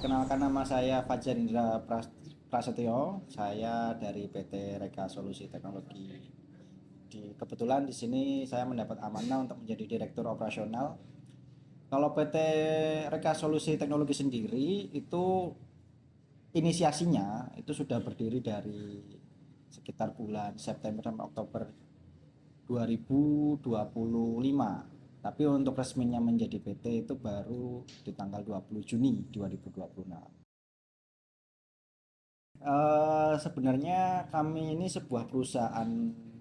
Perkenalkan nama saya Fajar Indra Prasetyo. Saya dari PT Reka Solusi Teknologi. Kebetulan di sini saya mendapat amanah untuk menjadi direktur operasional. Kalau PT Reka Solusi Teknologi sendiri itu inisiasinya itu sudah berdiri dari sekitar bulan September sampai Oktober 2025. Tapi untuk resminya menjadi PT itu baru di tanggal 20 Juni 2026. Sebenarnya kami ini sebuah perusahaan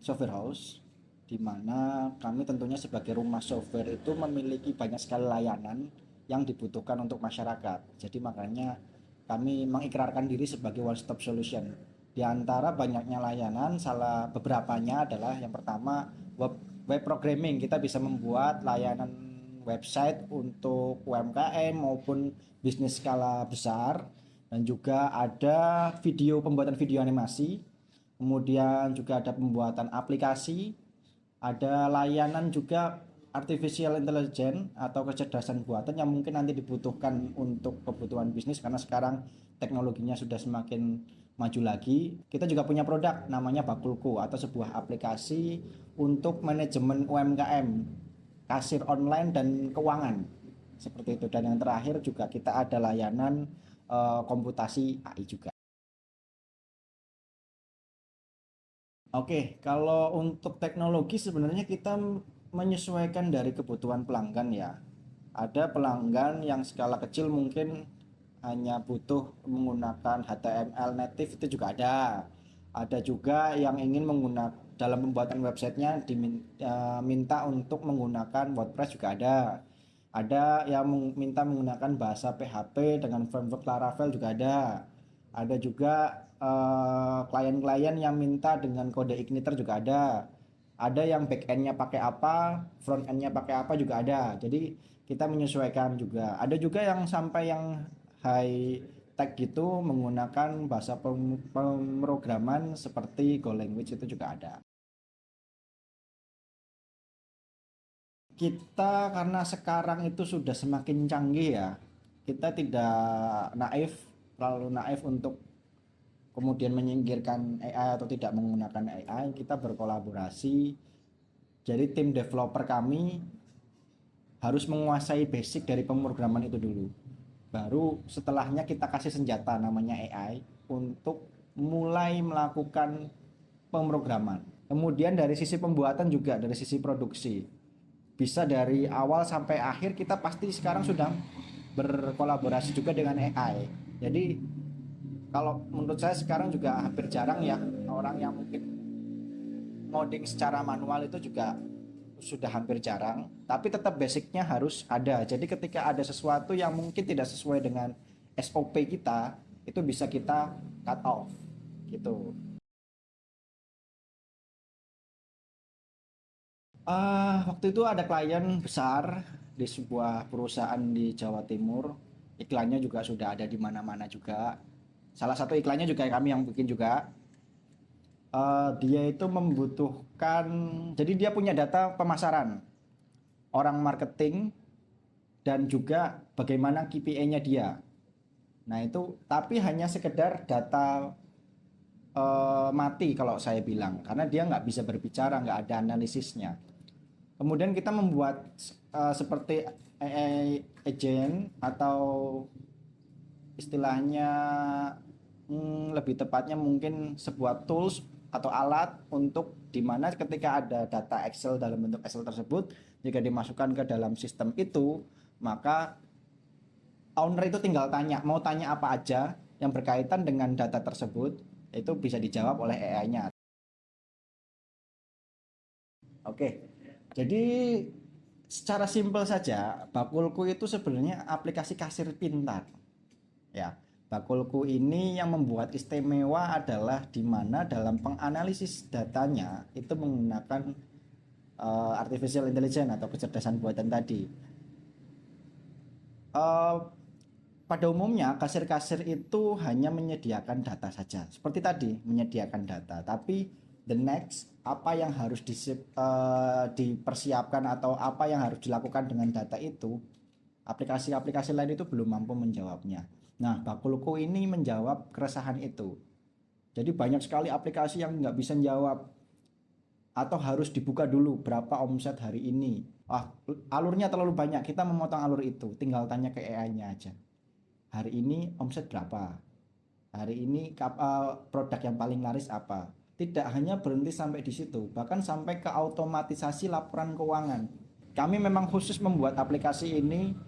software house di mana kami tentunya sebagai rumah software itu memiliki banyak sekali layanan yang dibutuhkan untuk masyarakat. Jadi makanya kami mengikrarkan diri sebagai one stop solution. Di antara banyaknya layanan, salah beberapanya adalah yang pertama web programming. Kita bisa membuat layanan website untuk UMKM maupun bisnis skala besar, dan juga ada pembuatan video animasi, kemudian juga ada pembuatan aplikasi, ada layanan juga artificial intelligence atau kecerdasan buatan yang mungkin nanti dibutuhkan untuk kebutuhan bisnis karena sekarang teknologinya sudah semakin maju lagi. Kita juga punya produk namanya Bakulku atau sebuah aplikasi untuk manajemen UMKM, kasir online dan keuangan seperti itu. Dan yang terakhir juga kita ada layanan komputasi AI juga. Oke, kalau untuk teknologi sebenarnya kita menyesuaikan dari kebutuhan pelanggan ya. Ada pelanggan yang skala kecil mungkin hanya butuh menggunakan HTML native, itu juga ada. Ada juga yang ingin menggunakan dalam pembuatan websitenya diminta untuk menggunakan WordPress juga ada. Ada yang minta menggunakan bahasa PHP dengan framework Laravel juga ada. Ada juga klien-klien yang minta dengan kode Igniter juga ada. Ada yang back-end-nya pakai apa, front-end-nya pakai apa juga ada. Jadi kita menyesuaikan juga. Ada juga yang sampai yang high tech gitu menggunakan bahasa pemrograman seperti Go language, itu juga ada. Kita karena sekarang itu sudah semakin canggih ya, kita tidak terlalu naif untuk kemudian menyingkirkan AI atau tidak menggunakan AI. Kita berkolaborasi. Jadi tim developer kami harus menguasai basic dari pemrograman itu dulu. Baru setelahnya kita kasih senjata namanya AI untuk mulai melakukan pemrograman. Kemudian dari sisi pembuatan juga, dari sisi produksi. Bisa dari awal sampai akhir kita pasti sekarang sudah berkolaborasi juga dengan AI. Jadi kalau menurut saya sekarang juga hampir jarang ya orang yang mungkin ngoding secara manual, itu juga sudah hampir jarang, tapi tetap basicnya harus ada. Jadi ketika ada sesuatu yang mungkin tidak sesuai dengan SOP kita, itu bisa kita cut off gitu. Waktu itu ada klien besar di sebuah perusahaan di Jawa Timur. Iklannya juga sudah ada di mana-mana juga. Salah satu iklannya juga kami yang bikin juga. Dia itu membutuhkan, jadi dia punya data pemasaran, orang marketing, dan juga bagaimana KPI-nya dia. Nah itu, tapi hanya sekedar data mati kalau saya bilang, karena dia nggak bisa berbicara, nggak ada analisisnya. Kemudian kita membuat seperti AI agent atau istilahnya lebih tepatnya mungkin sebuah tools atau alat untuk dimana ketika ada data Excel dalam bentuk Excel tersebut, jika dimasukkan ke dalam sistem itu, maka owner itu tinggal mau tanya apa aja yang berkaitan dengan data tersebut, itu bisa dijawab oleh AI-nya. Oke, jadi secara simpel saja, Bakulku itu sebenarnya aplikasi kasir pintar. Ya, Bakulku ini yang membuat istimewa adalah di mana dalam penganalisis datanya itu menggunakan artificial intelligence atau kecerdasan buatan tadi. Pada umumnya kasir-kasir itu hanya menyediakan data saja, seperti tadi menyediakan data, tapi the next apa yang harus dipersiapkan atau apa yang harus dilakukan dengan data itu, aplikasi-aplikasi lain itu belum mampu menjawabnya. Nah, Bakulku ini menjawab keresahan itu. Jadi banyak sekali aplikasi yang nggak bisa jawab atau harus dibuka dulu berapa omset hari ini. Ah, alurnya terlalu banyak, kita memotong alur itu, tinggal tanya ke AI-nya aja. Hari ini omset berapa? Hari ini produk yang paling laris apa? Tidak hanya berhenti sampai di situ, bahkan sampai ke automatisasi laporan keuangan. Kami memang khusus membuat aplikasi ini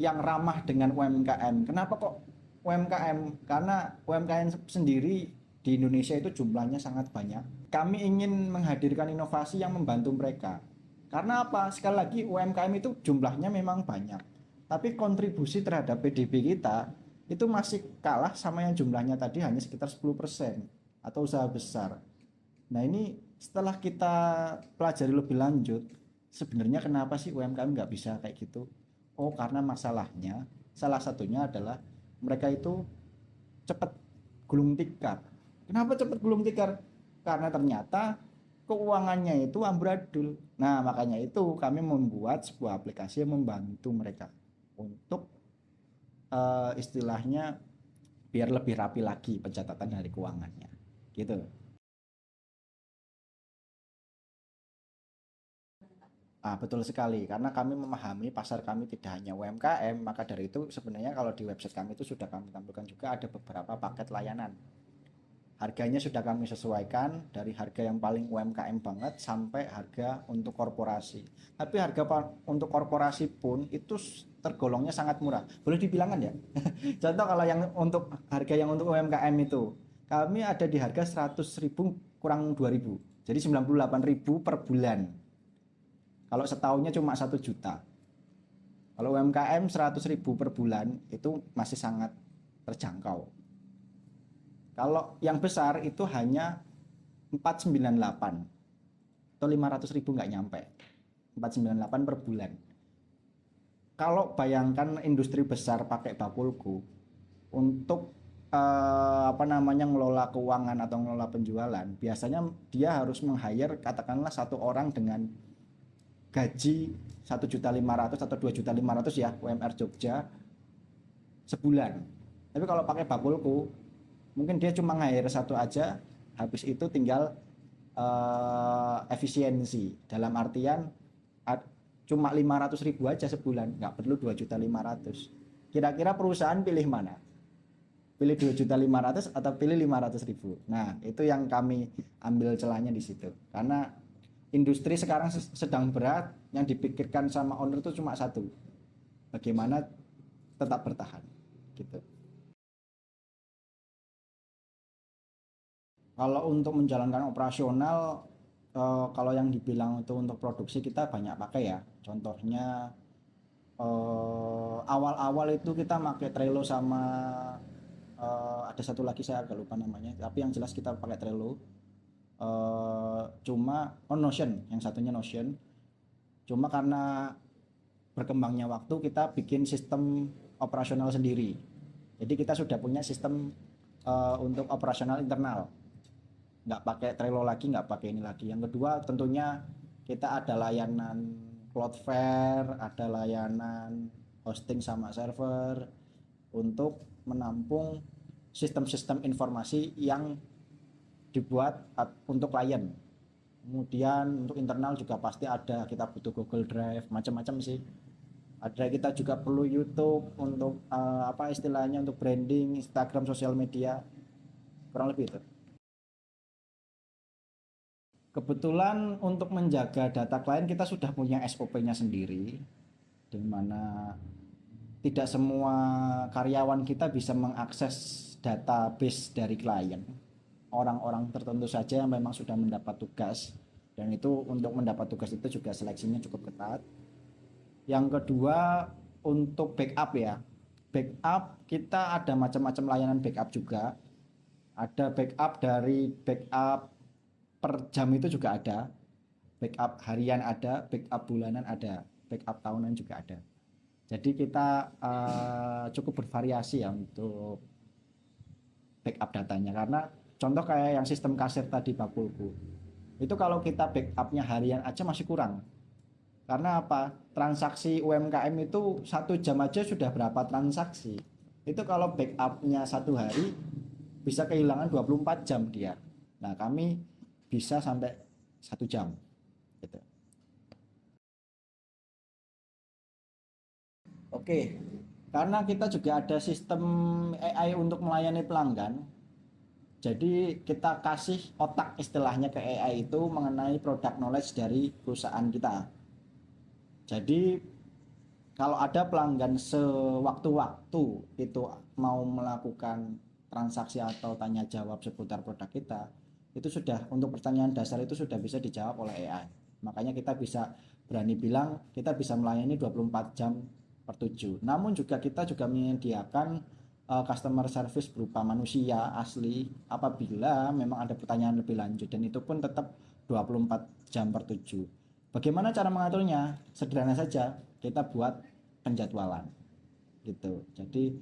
yang ramah dengan UMKM. Kenapa kok UMKM? Karena UMKM sendiri di Indonesia itu jumlahnya sangat banyak. Kami ingin menghadirkan inovasi yang membantu mereka. Karena apa? Sekali lagi UMKM itu jumlahnya memang banyak. Tapi kontribusi terhadap PDB kita itu masih kalah sama yang jumlahnya tadi hanya sekitar 10% atau usaha besar. Nah, ini setelah kita pelajari lebih lanjut, sebenarnya kenapa sih UMKM nggak bisa kayak gitu? Oh, karena masalahnya salah satunya adalah mereka itu cepat gulung tikar. Kenapa cepat gulung tikar? Karena ternyata keuangannya itu amburadul. Nah, makanya itu kami membuat sebuah aplikasi yang membantu mereka untuk istilahnya biar lebih rapi lagi pencatatan dari keuangannya. Gitu. Ah, betul sekali, karena kami memahami pasar kami tidak hanya UMKM, maka dari itu sebenarnya kalau di website kami itu sudah kami tampilkan juga ada beberapa paket layanan. Harganya sudah kami sesuaikan dari harga yang paling UMKM banget sampai harga untuk korporasi. Tapi harga untuk korporasi pun itu tergolongnya sangat murah. Boleh dibilangkan ya? Contoh kalau yang untuk harga yang untuk UMKM itu, kami ada di harga 100.000 kurang 2.000. Jadi 98.000 per bulan. Kalau setahunnya cuma 1 juta. Kalau UMKM 100.000 per bulan itu masih sangat terjangkau. Kalau yang besar itu hanya 498 atau 500.000 nggak nyampe. 498 per bulan. Kalau bayangkan industri besar pakai Bakulku untuk ngelola keuangan atau ngelola penjualan, biasanya dia harus meng-hire katakanlah satu orang dengan gaji 1.500.000 atau 2.500.000 ya UMR Jogja sebulan. Tapi kalau pakai Bakulku mungkin dia cuma hire satu aja, habis itu tinggal efisiensi dalam artian cuma 500.000 aja sebulan, nggak perlu 2.500.000. Kira-kira perusahaan pilih mana? Pilih 2.500.000 atau pilih 500.000? Nah, itu yang kami ambil celahnya di situ, karena industri sekarang sedang berat, yang dipikirkan sama owner itu cuma satu, bagaimana tetap bertahan gitu. Kalau untuk menjalankan operasional, kalau yang dibilang itu untuk produksi kita banyak pakai ya. Contohnya awal-awal itu kita pakai Trello sama ada satu lagi saya agak lupa namanya. Tapi yang jelas kita pakai Trello. Notion, yang satunya Notion. Cuma karena berkembangnya waktu kita bikin sistem operasional sendiri. Jadi kita sudah punya sistem untuk operasional internal, nggak pakai Trello lagi, nggak pakai ini lagi. Yang kedua tentunya kita ada layanan Cloudflare, ada layanan hosting sama server untuk menampung sistem-sistem informasi yang dibuat untuk klien. Kemudian untuk internal juga pasti ada, kita butuh Google Drive, macam-macam sih. Ada, kita juga perlu YouTube untuk istilahnya untuk branding, Instagram, sosial media, kurang lebih itu. Kebetulan untuk menjaga data klien kita sudah punya SOP-nya sendiri, di mana tidak semua karyawan kita bisa mengakses database dari klien. Orang-orang tertentu saja yang memang sudah mendapat tugas, dan itu untuk mendapat tugas itu juga seleksinya cukup ketat. Yang kedua untuk backup ya, backup kita ada macam-macam layanan backup juga. Ada backup dari backup per jam itu juga ada, backup harian ada, backup bulanan ada, backup tahunan juga ada. Jadi kita cukup bervariasi ya untuk backup datanya, karena contoh kayak yang sistem kasir tadi Bakulku itu kalau kita backupnya harian aja masih kurang. Karena apa? Transaksi UMKM itu 1 jam aja sudah berapa transaksi. itu kalau backupnya 1 hari bisa kehilangan 24 jam dia. Nah, kami bisa sampai 1 jam gitu. Oke, karena kita juga ada sistem AI untuk melayani pelanggan, jadi kita kasih otak istilahnya ke AI itu mengenai product knowledge dari perusahaan kita. Jadi kalau ada pelanggan sewaktu-waktu itu mau melakukan transaksi atau tanya jawab seputar produk kita, itu sudah untuk pertanyaan dasar itu sudah bisa dijawab oleh AI. Makanya kita bisa berani bilang kita bisa melayani 24 jam per 7. Namun juga kita juga menyediakan customer service berupa manusia asli apabila memang ada pertanyaan lebih lanjut, dan itu pun tetap 24 jam per 7. Bagaimana cara mengaturnya? Sederhana saja, kita buat penjadwalan gitu. Jadi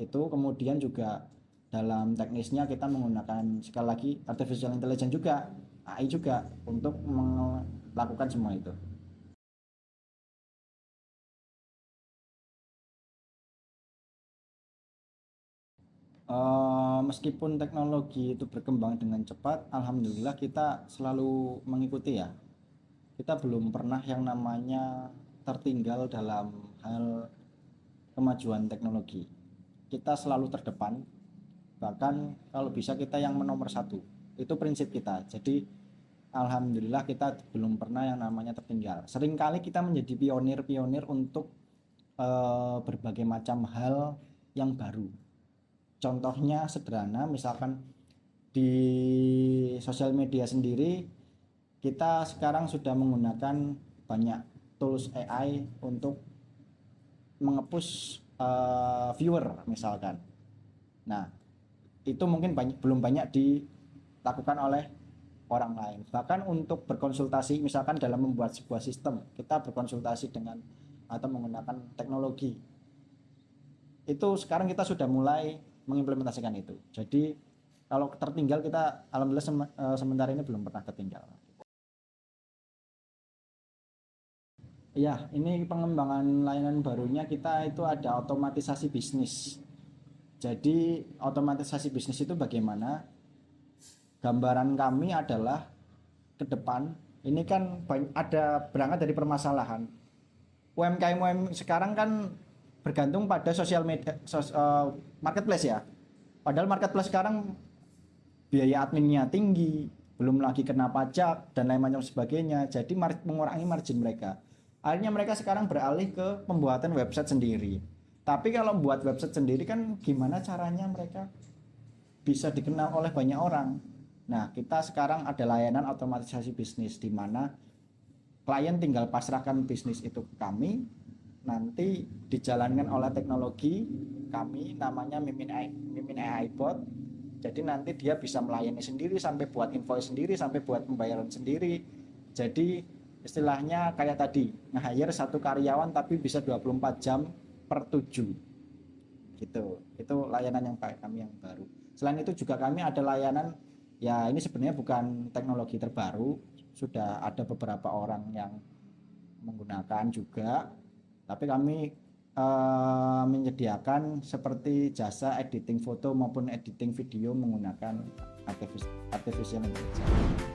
itu kemudian juga dalam teknisnya kita menggunakan sekali lagi artificial intelligence juga, AI juga untuk melakukan semua itu. Meskipun teknologi itu berkembang dengan cepat, alhamdulillah kita selalu mengikuti ya. Kita belum pernah yang namanya tertinggal dalam hal kemajuan teknologi. Kita selalu terdepan, bahkan kalau bisa kita yang nomor satu. Itu prinsip kita. Jadi alhamdulillah kita belum pernah yang namanya tertinggal. Seringkali kita menjadi pionir-pionir untuk berbagai macam hal yang baru. Contohnya sederhana, misalkan di sosial media sendiri kita sekarang sudah menggunakan banyak tools AI untuk mengepus viewer misalkan. Nah, itu mungkin belum banyak dilakukan oleh orang lain. Bahkan untuk berkonsultasi misalkan dalam membuat sebuah sistem, kita berkonsultasi dengan atau menggunakan teknologi. Itu sekarang kita sudah mulai mengimplementasikan itu. Jadi kalau tertinggal kita alhamdulillah sementara ini belum pernah ketinggal. Ya, ini pengembangan layanan barunya kita itu ada otomatisasi bisnis. Jadi otomatisasi bisnis itu bagaimana? Gambaran kami adalah ke depan ini kan ada berangkat dari permasalahan. UMKM sekarang kan bergantung pada sosial media, marketplace ya. Padahal marketplace sekarang biaya adminnya tinggi, belum lagi kena pajak dan lain macam sebagainya. Jadi mengurangi margin mereka. Akhirnya mereka sekarang beralih ke pembuatan website sendiri. Tapi kalau buat website sendiri kan gimana caranya mereka bisa dikenal oleh banyak orang. Nah, kita sekarang ada layanan otomatisasi bisnis di mana klien tinggal pasrahkan bisnis itu ke kami, nanti dijalankan oleh teknologi kami namanya Mimin AI Bot. Jadi nanti dia bisa melayani sendiri sampai buat invoice sendiri sampai buat pembayaran sendiri. Jadi istilahnya kayak tadi, nge-hire satu karyawan tapi bisa 24 jam per 7 gitu. Itu layanan yang kami yang baru. Selain itu juga kami ada layanan, ya ini sebenarnya bukan teknologi terbaru, sudah ada beberapa orang yang menggunakan juga, tapi kami menyediakan seperti jasa editing foto maupun editing video menggunakan artificial intelligence.